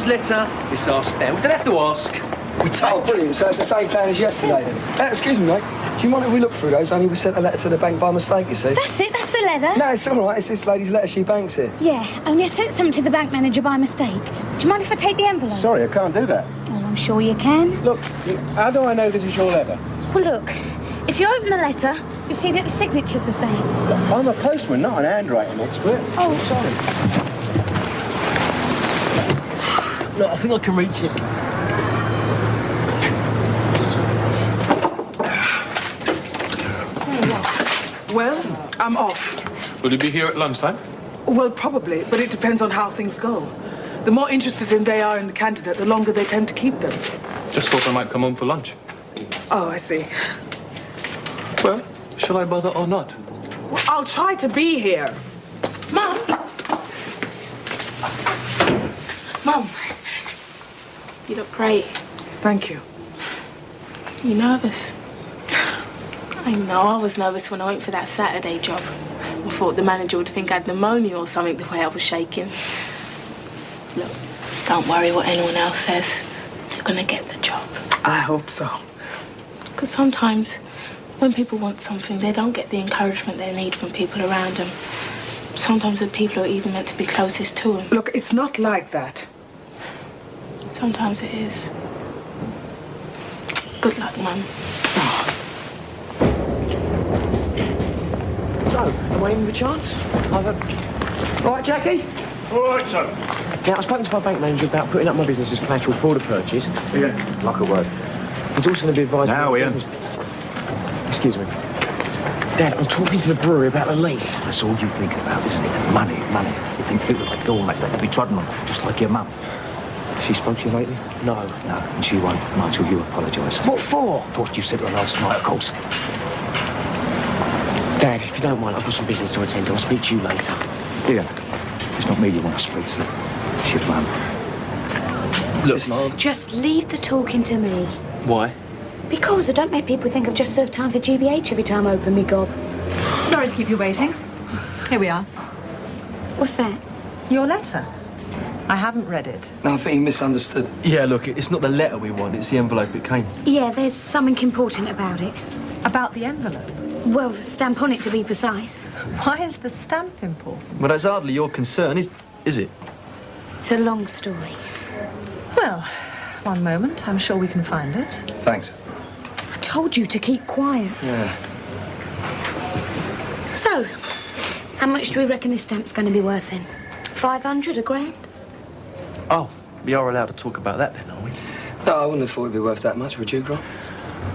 Mum's letter, it's our stamp. We don't have to ask. We take. Oh, brilliant. So it's the same plan as yesterday, then. Excuse me, mate. Do you mind if we look through those? Only we sent a letter to the bank by mistake, you see. That's it, that's the letter. No, it's all right. It's this lady's letter. She banks it. Yeah, only I sent something to the bank manager by mistake. Do you mind if I take the envelope? Sorry, I can't do that. Oh, I'm sure you can. Look, how do I know this is your letter? Well, look, if you open the letter, you'll see that the signature's the same. Look, I'm a postman, not an handwriting expert. Oh, sorry. Look, I think I can reach it. Well, I'm off. Will you be here at lunchtime? Well, probably, but it depends on how things go. The more interested they are in the candidate, the longer they tend to keep them. Just thought I might come home for lunch. Oh, I see. Well, shall I bother or not? Well, I'll try to be here. Mum! Mum, you look great. Thank you. You nervous? I know, I was nervous when I went for that Saturday job. I thought the manager would think I had pneumonia or something the way I was shaking. Look, don't worry what anyone else says. You're gonna get the job. I hope so. Because sometimes when people want something, they don't get the encouragement they need from people around them. Sometimes the people who are even meant to be closest to them. Look, it's not like that. Sometimes it is. Good luck, Mum. So, am I in with a chance? Right, Jackie? All right, sir. Now, I've spoken to my bank manager about putting up my business as collateral for the purchase. Yeah. Like a word. He's also going to be advised... Now, Ian. Excuse me. Dad, I'm talking to the brewery about the lease. That's all you think about, isn't it? Money, money. You think people like doormats, they can be trodden on, just like your mum. She spoke to you lately? No, no, and she won't, not until you apologise. What for? For what you said to her last night, of course. Dad, if you don't mind, I've got some business to attend to. I'll speak to you later. Yeah. It's not me you want to speak to. It's your mum. Look, Mum. Just leave the talking to me. Why? Because I don't make people think I've just served time for GBH every time I open me gob. Sorry to keep you waiting. Here we are. What's that? Your letter. I haven't read it. No, I think he misunderstood. Yeah, look, it's not the letter we want, it's the envelope it came. Yeah, there's something important about it. About the envelope? Well, the stamp on it, to be precise. Why is the stamp important? Well, that's hardly your concern, is it? It's a long story. Well, one moment. I'm sure we can find it. Thanks. I told you to keep quiet. Yeah. So, how much do we reckon this stamp's going to be worth then? 500, a grand? Oh, we are allowed to talk about that then, are we? No, I wouldn't have thought it'd be worth that much, would you, Gron?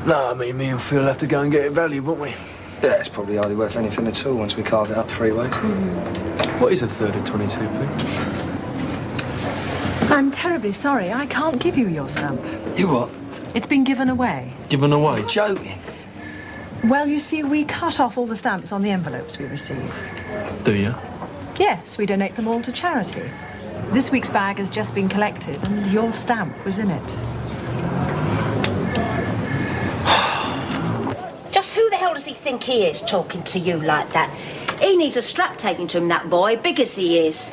No, I mean, me and Phil have to go and get it valued, won't we? Yeah, it's probably hardly worth anything at all once we carve it up 3 ways. What is a third of 22p? I'm terribly sorry. I can't give you your stamp. You what? It's been given away. Given away? You're joking. Well, you see, we cut off all the stamps on the envelopes we receive. Do you? Yes, we donate them all to charity. This week's bag has just been collected, and your stamp was in it. Just who the hell does he think he is, talking to you like that? He needs a strap taken to him, that boy, big as he is.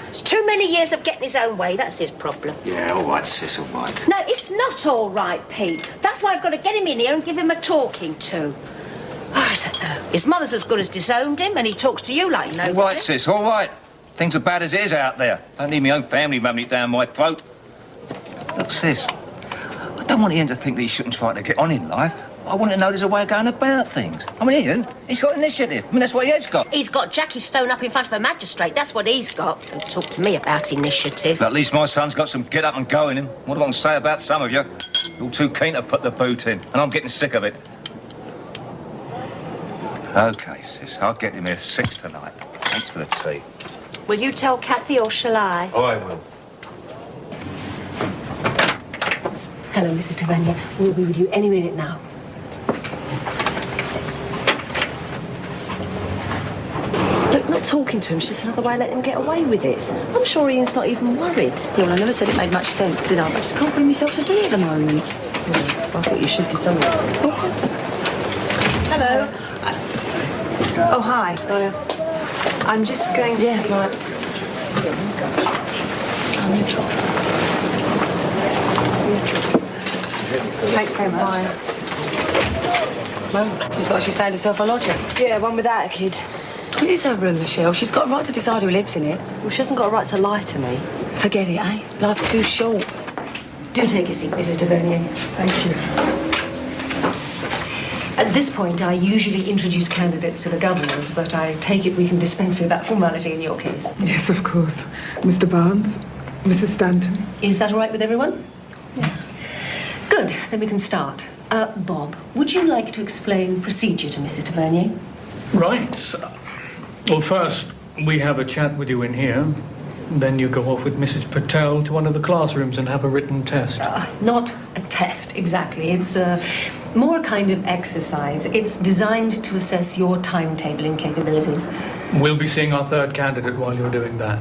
It's too many years of getting his own way, that's his problem. Yeah, all right, sis, all right. No, it's not all right, Pete. That's why I've got to get him in here and give him a talking to. Oh, I don't know. His mother's as good as disowned him, and he talks to you like nobody. All right, sis, all right. Things are bad as it is out there. Don't need my own family rubbing it down my throat. Look, sis, I don't want Ian to think that he shouldn't try to get on in life. I want to know there's a way of going about things. I mean, Ian, he's got initiative. I mean, that's what he has got. He's got Jackie Stone up in front of a magistrate. That's what he's got. Don't talk to me about initiative. But at least my son's got some get up and go in him. What do I want to say about some of you? You're all too keen to put the boot in, and I'm getting sick of it. OK, sis, I'll get him here 6 tonight. Thanks for the tea. Will you tell Kathy or shall I? Oh, I will. Hello, Mrs. Tavania. We'll be with you any minute now. Look, not talking to him's just another way of letting him get away with it. I'm sure Ian's not even worried. Yeah, well, I never said it made much sense, did I? I just can't bring myself to do it at the moment. Yeah, I thought you should do something. Hello. Oh, hi. Hiya. I'm just going to... Yeah, right. Thanks very much. Well, looks like she's found herself a lodger. Yeah, one without a kid. It is her room, Michelle. She's got a right to decide who lives in it. Well, she hasn't got a right to lie to me. Forget it, eh? Life's too short. Do take a seat, Mrs. Tavernier. Thank you. At this point, I usually introduce candidates to the governors, but I take it we can dispense with that formality in your case. Yes, of course. Mr. Barnes, Mrs. Stanton. Is that all right with everyone? Yes. Good, then we can start. Bob, would you like to explain procedure to Mrs. Tavernier? Right. Well, first, we have a chat with you in here. Then you go off with Mrs. Patel to one of the classrooms and have a written test. Not a test, exactly. It's more a kind of exercise. It's designed to assess your timetabling capabilities. We'll be seeing our third candidate while you're doing that.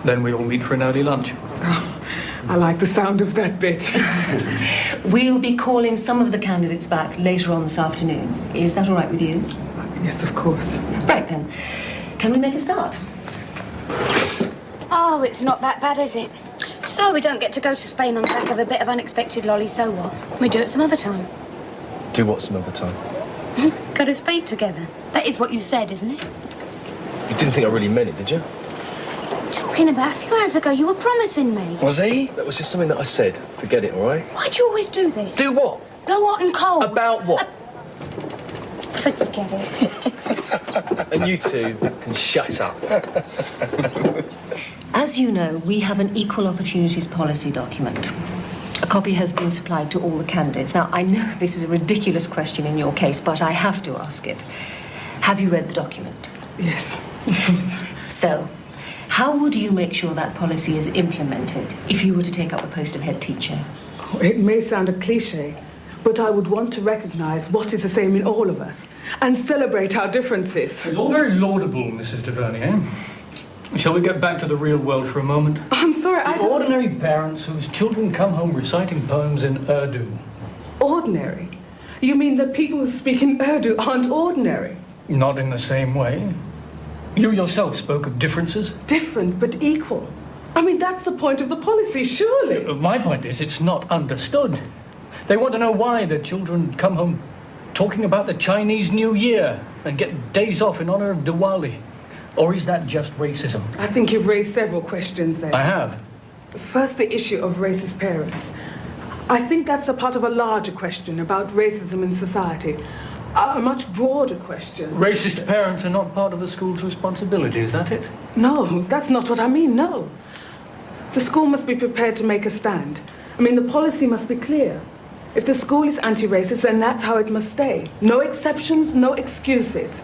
Then we all meet for an early lunch. Oh, I like the sound of that bit. We'll be calling some of the candidates back later on this afternoon. Is that all right with you? Yes, of course. Right then. Can we make a start? Oh, it's not that bad, is it? So we don't get to go to Spain on the back of a bit of unexpected lolly, so what? We do it some other time. Do what some other time? Go to Spain together. That is what you said, isn't it? You didn't think I really meant it, did you? Talking about a few hours ago, you were promising me. Was he? That was just something that I said. Forget it, all right? Why do you always do this? Do what? Go hot and cold. About what? Forget it. And you two can shut up. As you know, we have an equal opportunities policy document. A copy has been supplied to all the candidates. Now, I know this is a ridiculous question in your case, but I have to ask it. Have you read the document? Yes, of course. So, how would you make sure that policy is implemented if you were to take up the post of head teacher? Oh, it may sound a cliche, but I would want to recognise what is the same in all of us and celebrate our differences. It's all very laudable, Mrs. Tavernier. Shall we get back to the real world for a moment? I'm sorry, I don't... Ordinary parents whose children come home reciting poems in Urdu. Ordinary? You mean that people who speak in Urdu aren't ordinary? Not in the same way. You yourself spoke of differences. Different, but equal. I mean, that's the point of the policy, surely. My point is, it's not understood. They want to know why their children come home talking about the Chinese New Year and get days off in honor of Diwali. Or is that just racism? I think you've raised several questions there. I have. First, the issue of racist parents. I think that's a part of a larger question about racism in society. A much broader question. Racist parents are not part of the school's responsibility, is that it? No, that's not what I mean, no. The school must be prepared to make a stand. I mean, the policy must be clear. If the school is anti-racist, then that's how it must stay. No exceptions, no excuses.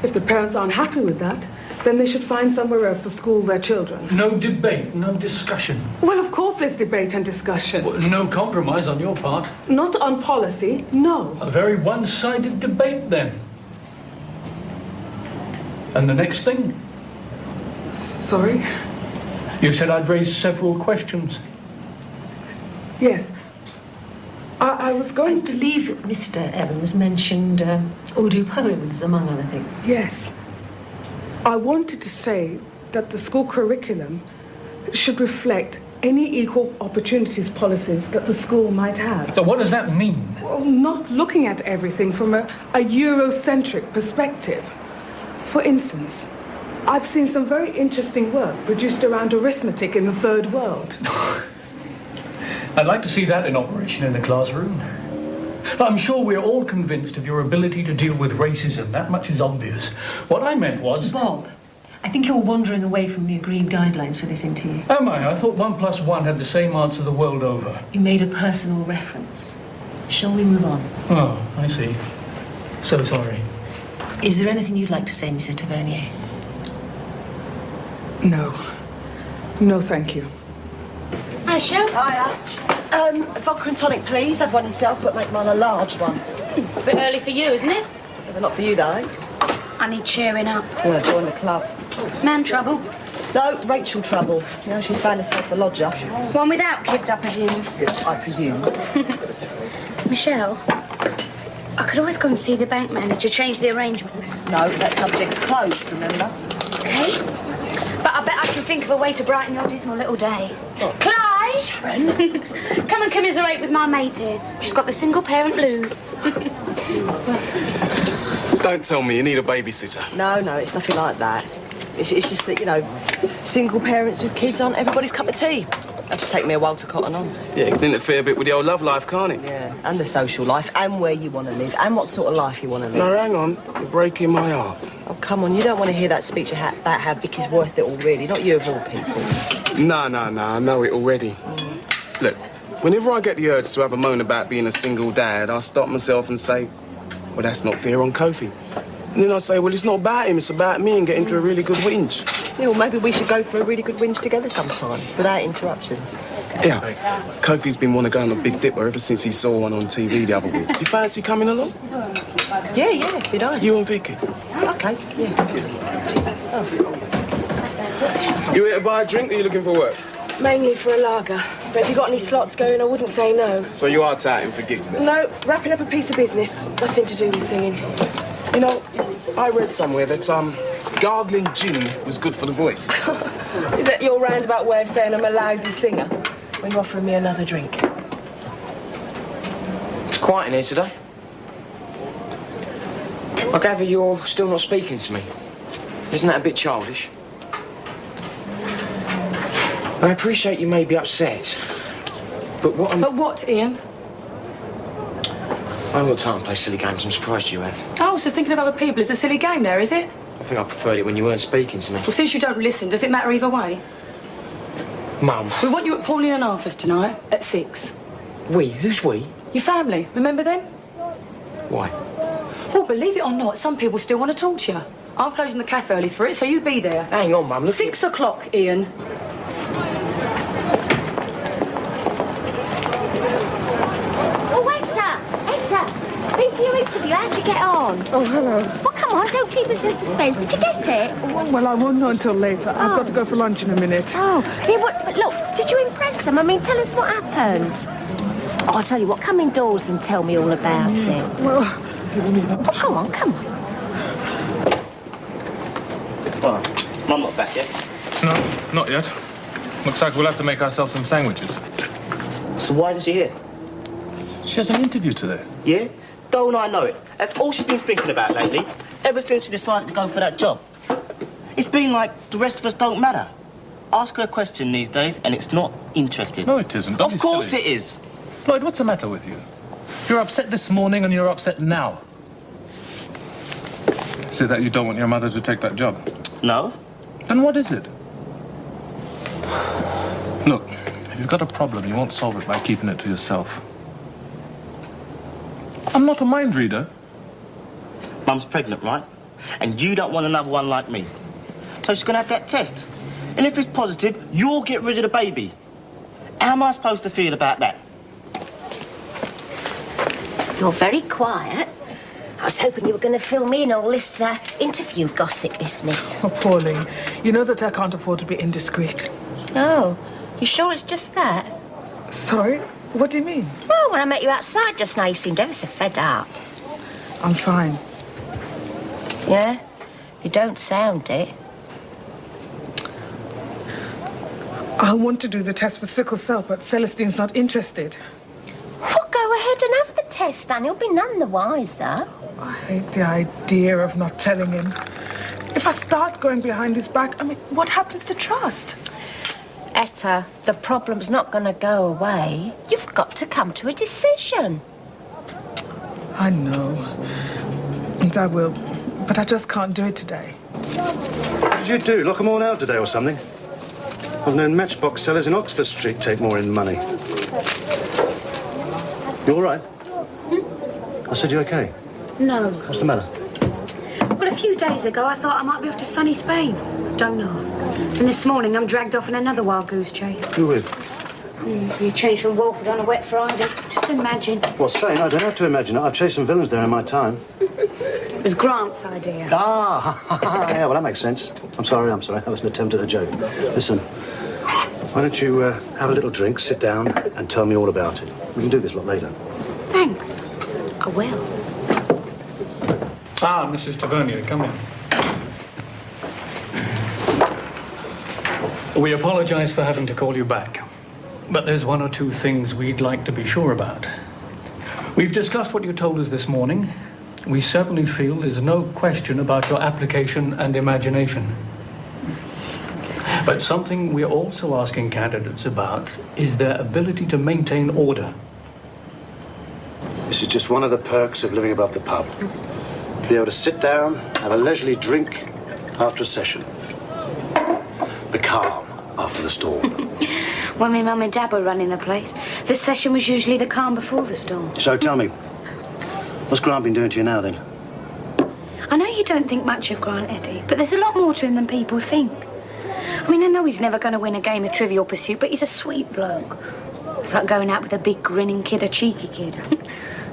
If the parents aren't happy with that, then they should find somewhere else to school their children. No debate, no discussion. Well, of course there's debate and discussion. Well, no compromise on your part. Not on policy, no. A very one-sided debate, then. And the next thing? Sorry? You said I'd raised several questions. Yes. I was going to... I believe Mr. Evans mentioned Urdu poems, among other things. Yes. I wanted to say that the school curriculum should reflect any equal opportunities policies that the school might have. So what does that mean? Well, not looking at everything from a Eurocentric perspective. For instance, I've seen some very interesting work produced around arithmetic in the third world. I'd like to see that in operation in the classroom. I'm sure we're all convinced of your ability to deal with racism. That much is obvious. What I meant was... Bob, I think you're wandering away from the agreed guidelines for this interview. Am I? I thought 1 + 1 had the same answer the world over. You made a personal reference. Shall we move on? Oh, I see. So sorry. Is there anything you'd like to say, Mrs. Tavernier? No. No, thank you. Hi, Shell. Hiya. Vodka and tonic, please. Have one yourself, but make mine a large one. A bit early for you, isn't it? But not for you, though, eh? I need cheering up. Well, join the club. Man trouble. No, Rachel trouble. You know, she's found herself a lodger. One without kids, I presume. I presume. Michelle, I could always go and see the bank manager, change the arrangements. No, that subject's closed, remember? Okay. But I bet I can can think of a way to brighten your dismal little day. Clyde! Sharon! Come and commiserate with my mate here. She's got the single-parent blues. Don't tell me you need a babysitter. No, it's nothing like that. It's just that, you know, single parents with kids aren't everybody's cup of tea. It'll just take me a while to cotton on. Yeah, it can interfere a bit with the old love life, can't it? Yeah, and the social life, and where you want to live, and what sort of life you want to live. No, hang on. You're breaking my heart. Oh, come on, you don't want to hear that speech about how Vicky's worth it all, really. Not you of all people. No, I know it already. Look, whenever I get the urge to have a moan about being a single dad, I stop myself and say, well, that's not fair on Kofi. And then I say, well, it's not about him, it's about me, and get into a really good whinge. Yeah, well, maybe we should go for a really good whinge together sometime, without interruptions. Yeah, Kofi's been wanting to go on a Big Dipper ever since he saw one on TV the other week. You fancy coming along? Yeah, it'd be nice. You and Vicky? OK, yeah. Oh. You here to buy a drink, or are you looking for work? Mainly for a lager. But if you got any slots going, I wouldn't say no. So you are touting for gigs then? No, wrapping up a piece of business. Nothing to do with singing. You know, I read somewhere that, gargling gin was good for the voice. Is that your roundabout way of saying I'm a lousy singer? When you're offering me another drink? It's quiet in here today. I gather you're still not speaking to me. Isn't that a bit childish? I appreciate you may be upset, but what But what, Ian? I haven't got time to play silly games. I'm surprised you have. Oh, so thinking of other people is a silly game there, is it? I think I preferred it when you weren't speaking to me. Well, since you don't listen, does it matter either way? Mum. We want you at Pauline and Arthur's tonight at 6. We? Who's we? Your family, remember them? Why? Oh, believe it or not, some people still want to talk to you. I'm closing the cafe early for it, so you be there. Hang on, Mum. 6 o'clock, Ian. Been for your interview. How'd you get on? Oh, hello. Well, come on, don't keep us in suspense. Did you get it? Well, I won't know until later. I've got to go for lunch in a minute. Oh, yeah, but look, did you impress them? I mean, tell us what happened. Oh, I'll tell you what, come indoors and tell me all about it. Well... Oh, go on, come on. Well, Mum not back yet. No, not yet. Looks like we'll have to make ourselves some sandwiches. So why is she here? She has an interview today. Yeah? Don't I know it? That's all she's been thinking about lately, ever since she decided to go for that job. It's been like the rest of us don't matter. Ask her a question these days, and it's not interested. No, it isn't. Of course it is. Lloyd, what's the matter with you? You're upset this morning and you're upset now. Is it that you don't want your mother to take that job? No. Then what is it? Look, if you've got a problem, you won't solve it by keeping it to yourself. I'm not a mind reader. Mum's pregnant, right? And you don't want another one like me. So she's gonna have that test. And if it's positive, you'll get rid of the baby. How am I supposed to feel about that? You're very quiet. I was hoping you were going to fill me in all this interview gossip business. Oh, Pauline, you know that I can't afford to be indiscreet. Oh, you sure it's just that? Sorry? What do you mean? Well, when I met you outside just now, you seemed ever so fed up. I'm fine. Yeah? You don't sound it. I want to do the test for sickle cell, but Celestine's not interested. Well, go ahead and have the test, and he'll be none the wiser. I hate the idea of not telling him. If I start going behind his back, I mean, what happens to trust? Etta, the problem's not going to go away. You've got to come to a decision. I know. And I will. But I just can't do it today. What did you do? Lock them all out today or something? I've known matchbox sellers in Oxford Street take more in money. You all right? I said, you okay? No. What's the matter? Well, a few days ago, I thought I might be off to sunny Spain. Don't ask. And this morning, I'm dragged off in another wild goose chase. Who with? You changed from Walford on a wet Friday. Just imagine. Well, Spain, I don't have to imagine it. I've chased some villains there in my time. It was Grant's idea. Ah, yeah, well, that makes sense. I'm sorry. That was an attempt at a joke. Listen, why don't you have a little drink, sit down, and tell me all about it. We can do this a lot later. Thanks. I will. Ah, Mrs. Tavernier, come in. We apologize for having to call you back, but there's one or two things we'd like to be sure about. We've discussed what you told us this morning. We certainly feel there's no question about your application and imagination. But something we're also asking candidates about is their ability to maintain order. This is just one of the perks of living above the pub. To be able to sit down, have a leisurely drink after a session. The calm after the storm. When my mum and dad were running the place, the session was usually the calm before the storm. So tell me, what's Grant been doing to you now then? I know you don't think much of Grant, Eddie, but there's a lot more to him than people think. I mean, I know he's never going to win a game of Trivial Pursuit, but he's a sweet bloke. It's like going out with a big grinning kid, a cheeky kid.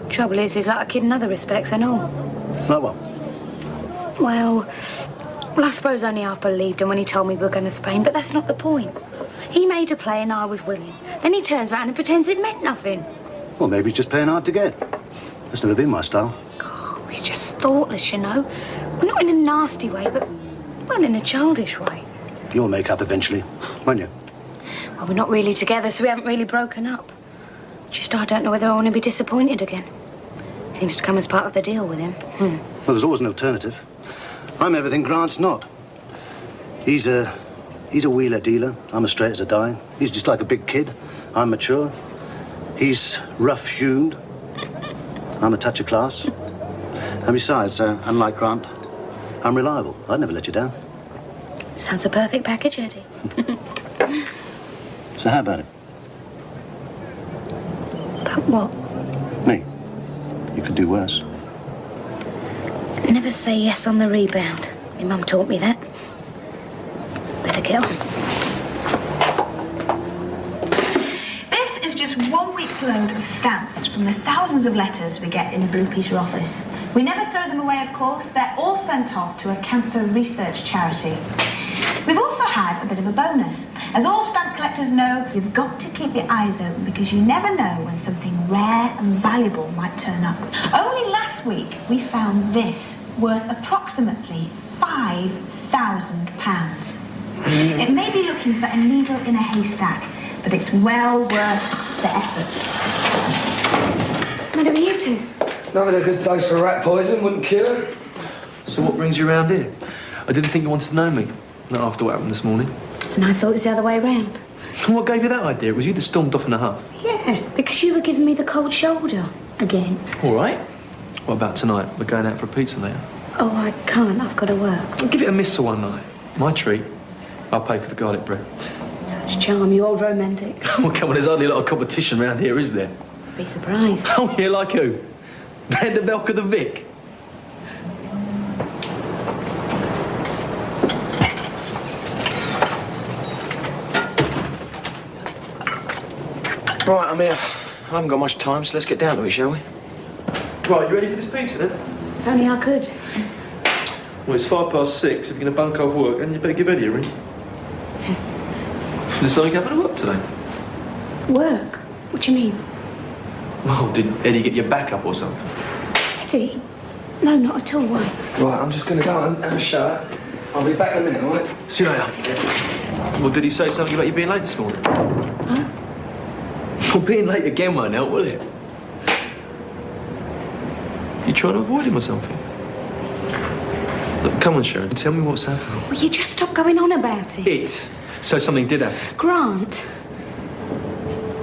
Trouble is, he's like a kid in other respects and all. Like what? Well, I suppose only half believed him when he told me we were going to Spain, but that's not the point. He made a play and I was willing. Then he turns around and pretends it meant nothing. Well, maybe he's just playing hard to get. That's never been my style. Oh, he's just thoughtless, you know. Well, not in a nasty way, but, well, in a childish way. You'll make up eventually, won't you? Well, we're not really together, so we haven't really broken up. Just I don't know whether I want to be disappointed again. Seems to come as part of the deal with him. Well, there's always an alternative. I'm everything Grant's not. He's a wheeler dealer. I'm as straight as a die. He's just like a big kid. I'm mature. He's rough-hewn. I'm a touch of class. And besides, unlike Grant, I'm reliable. I'd never let you down. Sounds a perfect package, Eddie. So how about it? About what? Me. You could do worse. Never say yes on the rebound. My mum taught me that. Better get on. This is just 1 week's load of stamps from the thousands of letters we get in the Blue Peter office. We never throw them away, of course. They're all sent off to a cancer research charity. We've also had a bit of a bonus. As all stamp collectors know, you've got to keep your eyes open because you never know when something rare and valuable might turn up. Only last week, we found this, worth approximately £5,000. It may be looking for a needle in a haystack, but it's well worth the effort. What's the matter with you two? Having a good dose of rat poison wouldn't kill her. So what brings you around here? I didn't think you wanted to know me. Not after what happened this morning. And I thought it was the other way around. And what gave you that idea? It was you that stormed off in a huff. Yeah, because you were giving me the cold shoulder again. All right. What about tonight? We're going out for a pizza later. Oh, I can't. I've got to work. I'll give it a miss for one night. My treat. I'll pay for the garlic bread. Such charm, you old romantic. Well, come on, there's hardly a lot of competition around here, is there? Be surprised. Oh, yeah, like who? Van Velk of the Vic. Right, I'm here. I haven't got much time, so let's get down to it, shall we? Right, you ready for this pizza, then? If only I could. Well, it's 6:05. If you're going to bunk off work, then you better give Eddie a ring. There's something happened to work today. Work? What do you mean? Well, did Eddie get your back up or something? Eddie? No, not at all. Why? Right, I'm just going to go and have a shower. I'll be back in a minute, all right? See you later. Well, did he say something about you being late this morning? Huh? Well, being late again won't help, will it? You trying to avoid him or something? Look, come on, Sharon, tell me what's happened. Will you just stop going on about it? It? So something did happen? Grant.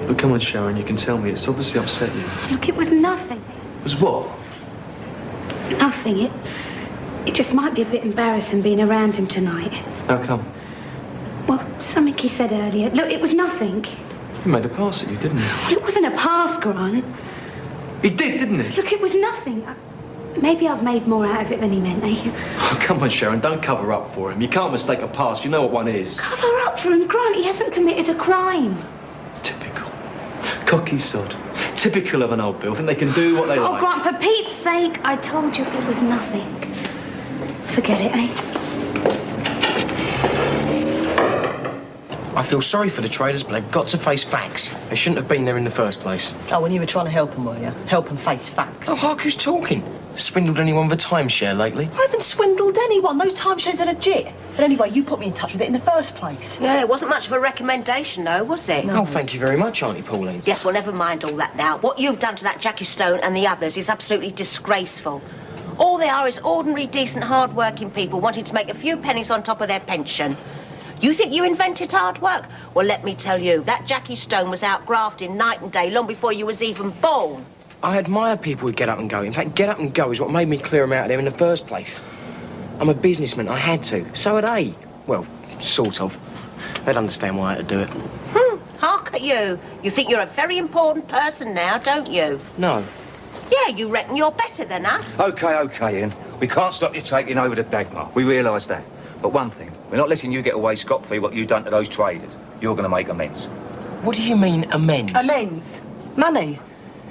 Look, come on, Sharon, you can tell me. It's obviously upset you. Look, it was nothing. It was what? Nothing. It just might be a bit embarrassing being around him tonight. How come? Well, something he said earlier. Look, it was nothing. He made a pass at you, didn't he? Well, it wasn't a pass, Grant. He did, didn't he? Look, it was nothing. Maybe I've made more out of it than he meant, eh? Oh, come on, Sharon, don't cover up for him. You can't mistake a pass. You know what one is. Cover up for him, Grant. He hasn't committed a crime. Typical. Cocky sod. Typical of an old Bill. Think they can do what they Oh, like. Grant, for Pete's sake, I told you it was nothing. Forget it, eh? I feel sorry for the traders, but they've got to face facts. They shouldn't have been there in the first place. Oh, when you were trying to help them, were you? Help them face facts. Oh, hark, who's talking? Swindled anyone with a timeshare lately? I haven't swindled anyone. Those timeshares are legit. But anyway, you put me in touch with it in the first place. Yeah, it wasn't much of a recommendation, though, was it? Oh, thank you very much, Auntie Pauline. Yes, well, never mind all that now. What you've done to that Jackie Stone and the others is absolutely disgraceful. All they are is ordinary, decent, hard-working people wanting to make a few pennies on top of their pension. You think you invented hard work? Well, let me tell you, that Jackie Stone was out grafting night and day long before you was even born. I admire people who get up and go. In fact, get up and go is what made me clear them out of there in the first place. I'm a businessman. I had to. So had they. Well, sort of. They'd understand why I had to do it. Hark at you. You think you're a very important person now, don't you? No. Yeah, you reckon you're better than us. OK, Ian. We can't stop you taking over the Dagmar. We realise that. But one thing, we're not letting you get away scot-free what you've done to those traders. You're going to make amends. What do you mean, amends? Amends? Money?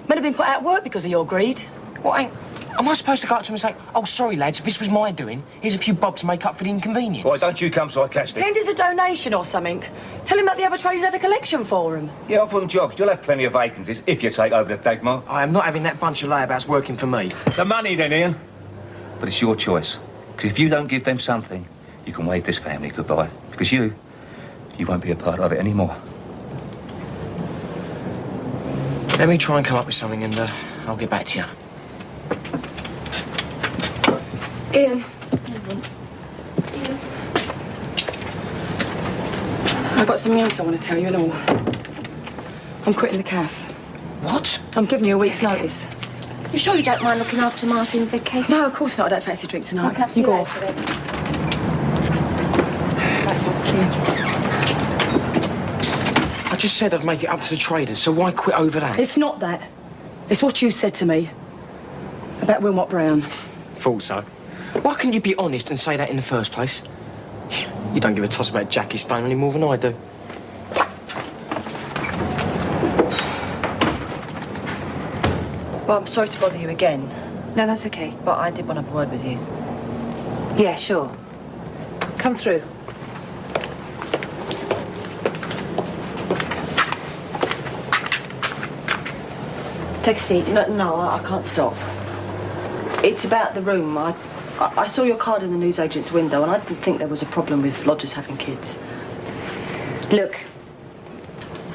Men have been put out of work because of your greed. What, am I supposed to go up to them and say, oh, sorry, lads, this was my doing. Here's a few bob to make up for the inconvenience? Why don't you come sarcastic? Pretend it's a donation or something. Tell him that the other traders had a collection for him. Yeah, offer them jobs. You'll have plenty of vacancies if you take over the Dagmar. I am not having that bunch of layabouts working for me. The money then, Ian. But it's your choice. Because if you don't give them something, you can wave this family goodbye. Because you won't be a part of it anymore. Let me try and come up with something and I'll get back to you. Ian. I've got something else I want to tell you and all. I'm quitting the cafe. What? I'm giving you a week's notice. You sure you don't mind looking after Martin, Vicky? No, of course not. I don't fancy a drink tonight. Okay, you go off. I just said I'd make it up to the traders, so why quit over that? It's not that. It's what you said to me about Wilmot Brown. Thought so. Why couldn't you be honest and say that in the first place? You don't give a toss about Jackie Stone any more than I do. Well, I'm sorry to bother you again. No, that's okay. But I did want to have a word with you. Yeah, sure. Come through. Take a seat. No, I can't stop. It's about the room. I saw your card in the newsagent's window and I didn't think there was a problem with lodgers having kids. Look,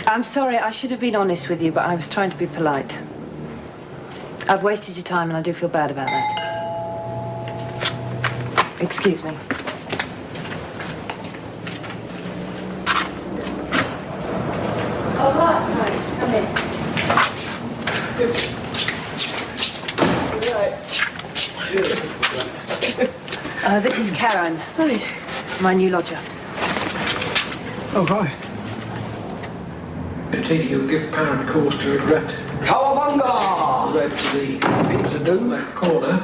I'm sorry, I should have been honest with you, but I was trying to be polite. I've wasted your time and I do feel bad about that. Excuse me. Oh, hi. Come in. This is Karen. Hi. My new lodger. Oh, hi. Pity you'll give parent cause to regret. Cowabunga! Read to the Pizza do. left corner.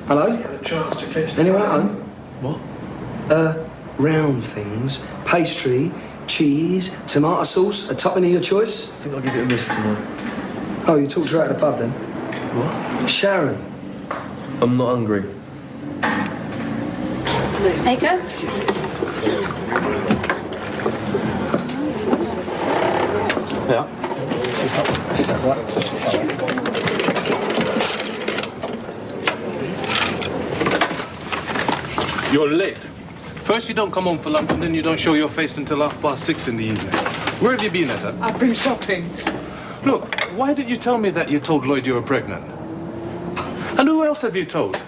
Hello? Had a chance to catch the Anyone at train. home? What? Round things, pastry, cheese, tomato sauce, a topping of your choice. I think I'll give it a miss tonight. Oh, you talked to her at the pub then? What? Sharon. I'm not hungry. There you go. Yeah. You're late. First you don't come home for lunch and then you don't show your face until 6:30 in the evening. Where have you been, Etta? I've been shopping. Look, why didn't you tell me that you told Lloyd you were pregnant? And who else have you told?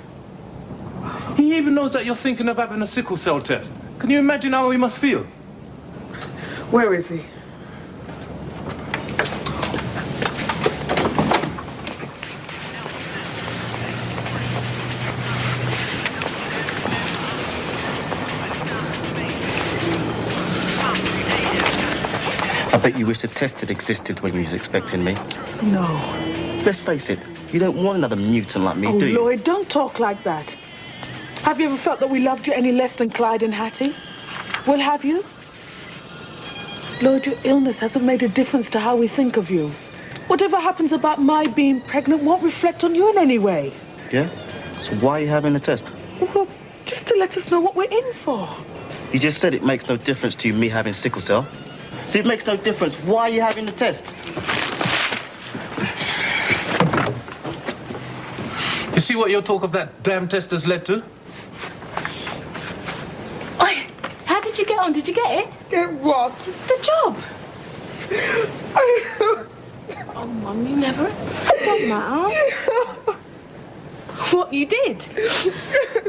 He even knows that you're thinking of having a sickle cell test. Can you imagine how he must feel? Where is he? I bet you wish the test had existed when you was expecting me. No. Let's face it, you don't want another mutant like me, Oh, do you? Lloyd, don't talk like that. Have you ever felt that we loved you any less than Clyde and Hattie? Well, have you? Lloyd, your illness hasn't made a difference to how we think of you. Whatever happens about my being pregnant won't reflect on you in any way. Yeah? So why are you having the test? Well, just to let us know what we're in for. You just said it makes no difference to you me having sickle cell. See, it makes no difference. Why are you having the test? You see what your talk of that damn test has led to? you get on? Did you get it? Get what? The job. Oh, Mum, you never... It doesn't matter. What, you did?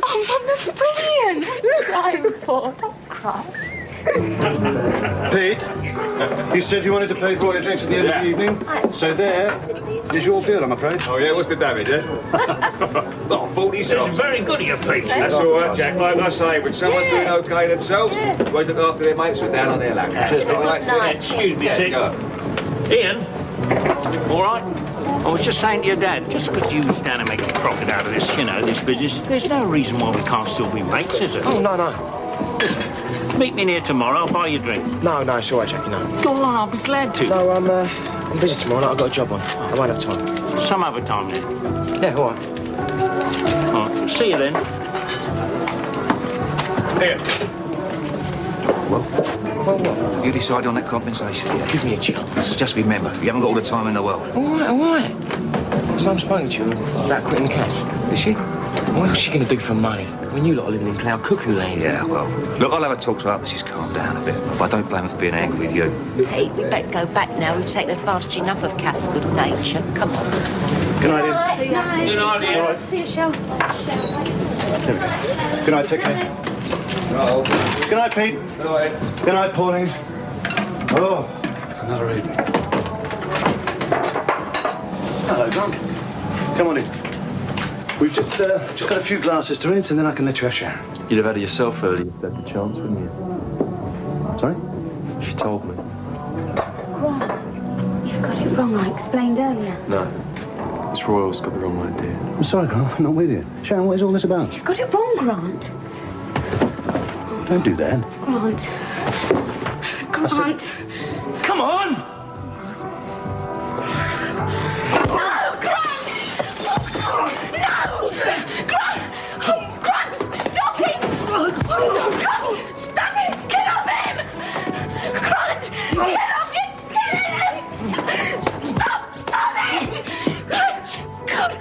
Oh, Mum, that's brilliant. What are you crying for? Don't cry. Pete, you said you wanted to pay for all your drinks at the end of the evening. So there is your bill, I'm afraid. Oh, yeah, what's the damage, eh? Well, 40 cents. Very good of you, Pete. That's all right, Jack. Like I say, when someone's doing OK themselves, always look after their mates with down on their lap. Excuse me, Sid. Ian, all right? I was just saying to your dad, just because you was down to make a profit out of this, you know, this business, there's no reason why we can't still be mates, is there? Oh, no. Listen, meet me in here tomorrow, I'll buy you a drink. No, it's all right, Jackie, no. Go on, I'll be glad to. No, I'm busy tomorrow. I've got a job on. I won't have time. Some other time, then. Yeah, all right. All right, see you then. Here. Well, what? You decide on that compensation. Yeah, give me a chance. Just remember, you haven't got all the time in the world. All right. So I'm spoken to you about quitting the cash. Is she? What else is she going to do for money? I mean, you lot are living in cloud cuckoo land. Yeah, well, look, I'll have a talk to her after she's calmed down a bit. But I don't blame her for being angry with you. Hey, we better go back now. We've taken advantage enough of Cass's good nature. Come on. Good night, Ian. Good night, Ian. See you, Shell. There we go. Good night, take care. Oh. Good night, Pete. Good night. Good night, Pauline. Oh, another evening. Hello, Grant. Come on in. We've just got a few glasses to rinse, and then I can let you have Sharon. You'd have had it yourself earlier if you had the chance, wouldn't you? Sorry? She told me. Grant, you've got it wrong. I explained earlier. No. Miss Royal's got the wrong idea. I'm sorry, Grant. I'm not with you. Sharon, what is all this about? You've got it wrong, Grant. Don't do that. Grant. Grant. Come on! No, Grant! No! Grant! Oh, Grant, stop it! Grant, stop it! Get off him! Grant, get off him! Get him! Stop it! God.